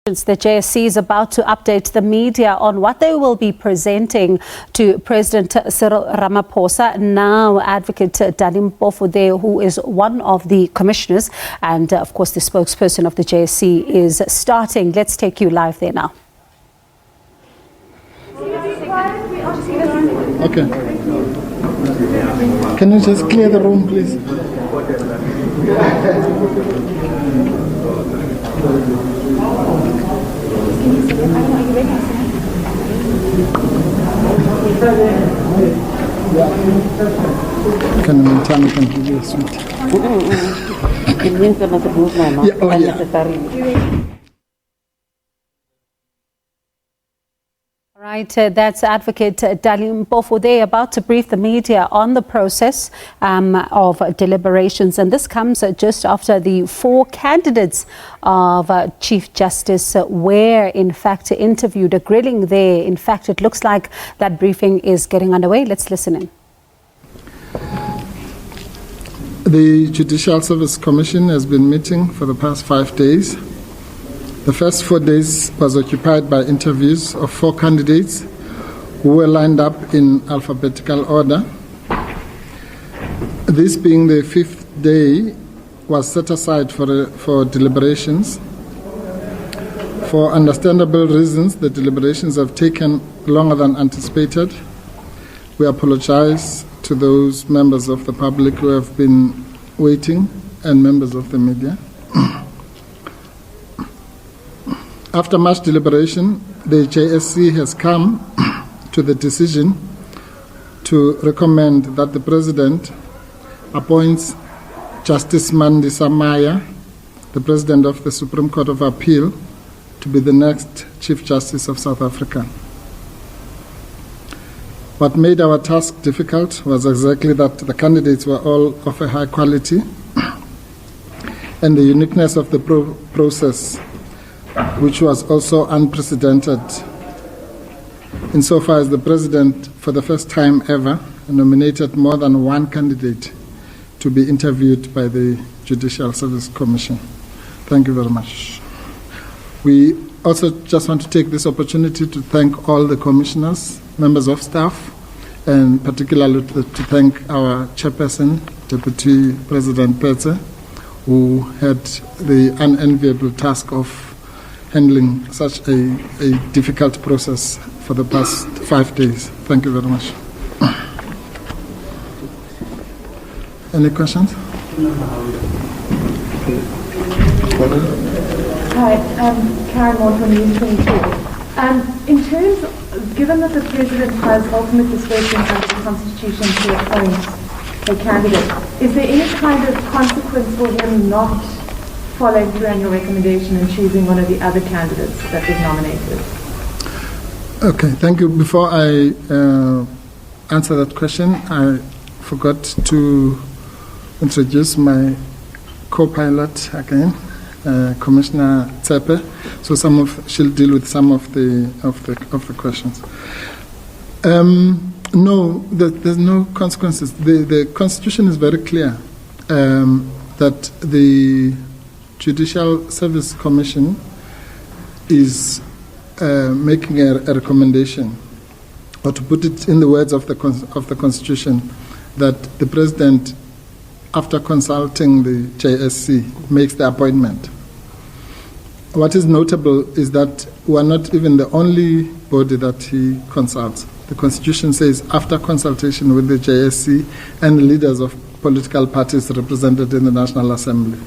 The JSC is about to update the media on what they will be presenting to President Cyril Ramaphosa. Now, Advocate Dalimpofu, who is one of the commissioners and, of course, the spokesperson of the JSC, is starting. Let's take you live there now. Okay. Can you just clear the room, please? Can give you a sweet? Right, that's Advocate Dalimpofu. They're about to brief the media on the process of deliberations, and this comes just after the 4 candidates of Chief Justice were in fact interviewed. A grilling there. In fact, it looks like that briefing is getting underway. Let's listen in. The Judicial Service Commission has been meeting for the past 5 days. The first 4 days was occupied by interviews of 4 candidates who were lined up in alphabetical order. This being the 5th day was set aside for deliberations. For understandable reasons, the deliberations have taken longer than anticipated. We apologize to those members of the public who have been waiting and members of the media. After much deliberation, the JSC has come to the decision to recommend that the President appoints Justice Mandisa Maya, the President of the Supreme Court of Appeal, to be the next Chief Justice of South Africa. What made our task difficult was exactly that the candidates were all of a high quality, and the uniqueness of the process, which was also unprecedented insofar as the President, for the first time ever, nominated more than 1 candidate to be interviewed by the Judicial Service Commission. Thank you very much. We also just want to take this opportunity to thank all the commissioners, members of staff, and particularly to thank our chairperson, Deputy President Petse, who had the unenviable task of handling such a difficult process for the past 5 days. Thank you very much. Any questions? Hi, Karen Moore from News 22. In terms, given that the President has ultimate discretion under the Constitution to appoint a candidate, is there any kind of consequence for him not following through on your recommendation and choosing one of the other candidates that was nominated? Okay, thank you. Before I answer that question, I forgot to introduce my co-pilot again, Commissioner Tsepe. So she'll deal with some of the questions. No, there's no consequences. The Constitution is very clear that the Judicial Service Commission is making a recommendation, or to put it in the words of the Constitution, that the President, after consulting the JSC, makes the appointment. What is notable is that we are not even the only body that he consults. The Constitution says after consultation with the JSC and the leaders of political parties represented in the National Assembly.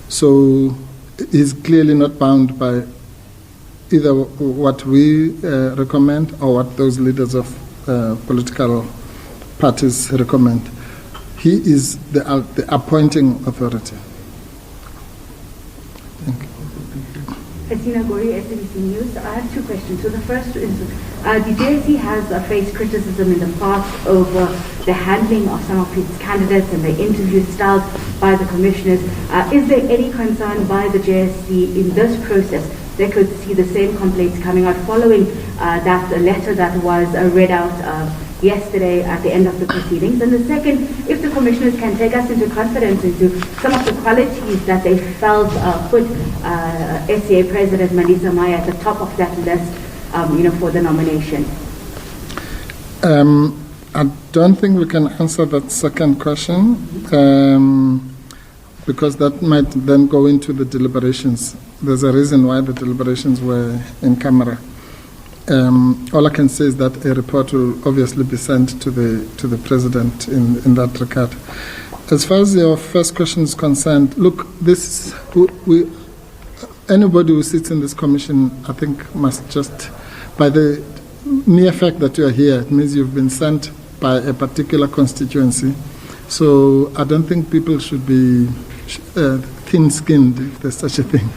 So he's clearly not bound by either what we recommend or what those leaders of political parties recommend. He is the appointing authority. Thank you. Asina Gori, SABC News. I have 2 questions. So the first is, the JSC has faced criticism in the past over the handling of some of its candidates and the interview styles by the commissioners. Is there any concern by the JSC in this process they could see the same complaints coming out following that letter that was read out yesterday at the end of the proceedings? And the second, if the commissioners can take us into confidence into some of the qualities that they felt put SCA President Mandisa Maya at the top of that list, for the nomination. I don't think we can answer that second question because that might then go into the deliberations. There's a reason why the deliberations were in camera. All I can say is that a report will obviously be sent to the president in that regard. As far as your first question is concerned, look, anybody who sits in this commission, I think, must just, by the mere fact that you are here, it means you've been sent by a particular constituency. So I don't think people should be thin-skinned, if there's such a thing.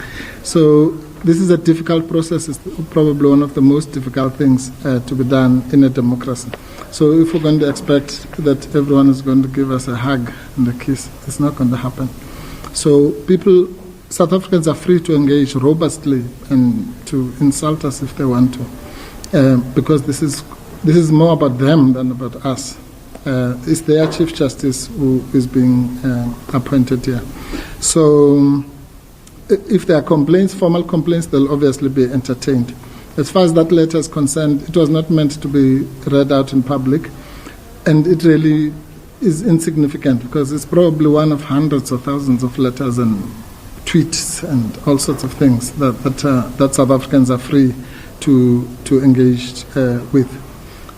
So this is a difficult process. It's probably one of the most difficult things to be done in a democracy. So if we're going to expect that everyone is going to give us a hug and a kiss, it's not going to happen. So South Africans are free to engage robustly and to insult us if they want to. Because this is more about them than about us. It's their Chief Justice who is being appointed here. So if there are complaints, formal complaints, they'll obviously be entertained. As far as that letter is concerned, it was not meant to be read out in public, and it really is insignificant because it's probably one of hundreds or thousands of letters and tweets and all sorts of things that South Africans are free to engage with.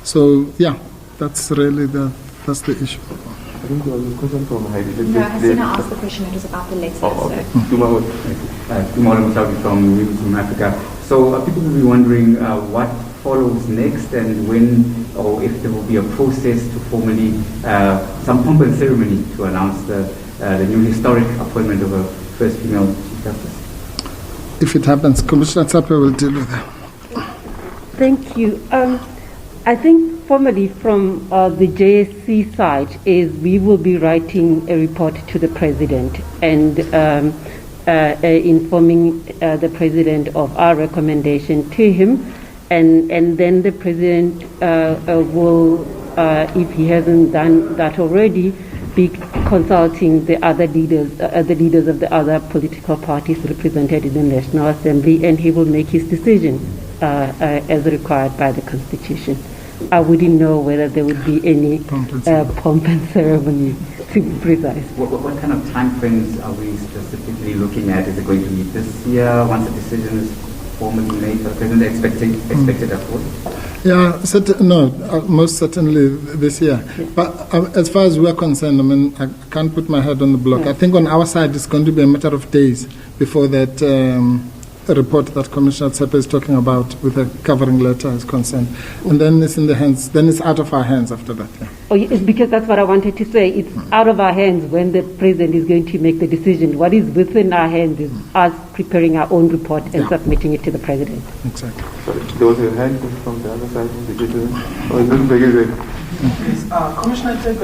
So yeah, that's really that's the issue. I think there was a question from Heidi. No, Hasina asked the question. It was about the letter. Okay. Tomorrow from Newsroom Africa. So people will be wondering what follows next and when, or if there will be a process to formally, some pomp and ceremony to announce the new historic appointment of a first female Chief Justice. If it happens, Commissioner Tsape will deal with that. Thank you. I think formally from the JSC side is we will be writing a report to the President and informing the President of our recommendation to him, and then the President will, if he hasn't done that already, be consulting the other leaders, the leaders of the other political parties represented in the National Assembly, and he will make his decision as required by the Constitution. I wouldn't know whether there would be any pomp and ceremony, to be precise. What kind of time frames are we specifically looking at? Is it going to be this year, once the decision is formally made? The President expected afterwards? Yeah, most certainly this year. Yes. But as far as we're concerned, I mean, I can't put my head on the block. Yes. I think on our side it's going to be a matter of days before that report that Commissioner Tsape is talking about with a covering letter is concerned. And then it's in the hands, then it's out of our hands after that. Yeah. Oh, it's because that's what I wanted to say. It's out of our hands when the President is going to make the decision. What is within our hands is us preparing our own report and submitting it to the President. Exactly. Sorry, there was a hand from the other side of the gentleman. Oh, it doesn't begin there. Yes, Commissioner Tsape,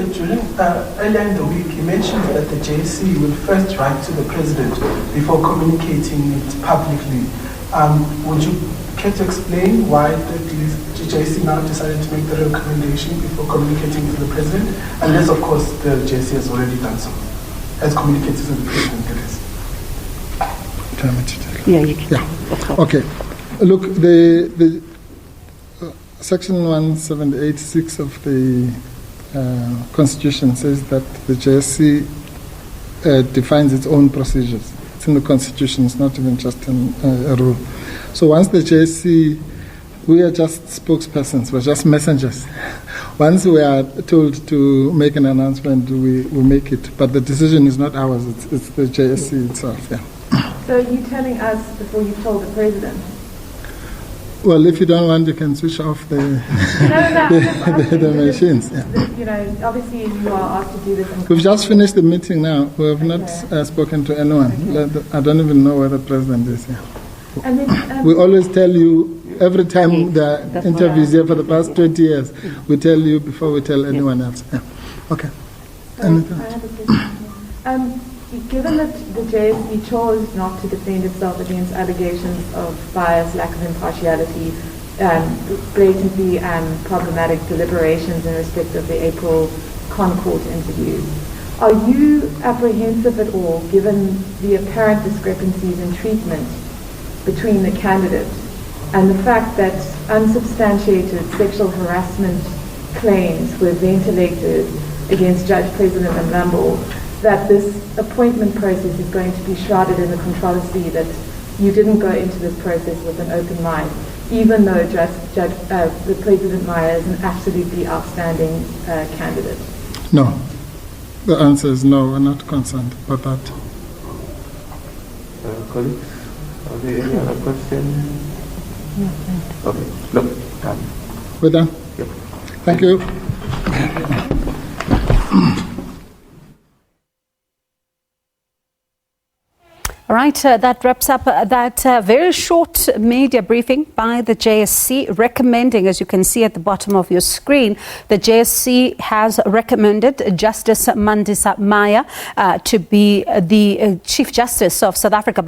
earlier in the week, you mentioned that the JSC will first write to the President before communicating it publicly. Would you care to explain why the JSC now decided to make the recommendation before communicating to the President? Unless, of course, the JSC has already done so, has communicated to the President, that is. Yeah, you can. Yeah. Okay. Look, the Section 178(6) of the Constitution says that the JSC defines its own procedures. It's in the Constitution, it's not even just a rule. So once the JSC, we are just spokespersons, we're just messengers. Once we are told to make an announcement, we make it. But the decision is not ours, it's the JSC itself. Yeah. So are you telling us before you've told the President? Well, if you don't want, you can switch off the machines. Yeah. Obviously you are asked to do this. We've just finished the meeting now. We have not spoken to anyone. I don't even know where the President is here. And then, we always tell you, every time the interviews here for the past 20 years, we tell you before we tell anyone else. Yeah. Okay. I have a question. Given that the JSC chose not to defend itself against allegations of bias, lack of impartiality, blatantly problematic deliberations in respect of the April Concord interviews. Are you apprehensive at all, given the apparent discrepancies in treatment between the candidates and the fact that unsubstantiated sexual harassment claims were ventilated against Judge President Ramaphosa, that this appointment process is going to be shrouded in the controversy that you didn't go into this process with an open mind, even though the President Maya is an absolutely outstanding candidate? No. The answer is no, we're not concerned about that. Colleagues, are there any other questions? Okay, look, done. We're done? Yep. Thank you. All right, that wraps up that very short media briefing by the JSC, recommending, as you can see at the bottom of your screen, the JSC has recommended Justice Mandisa Maya to be the Chief Justice of South Africa.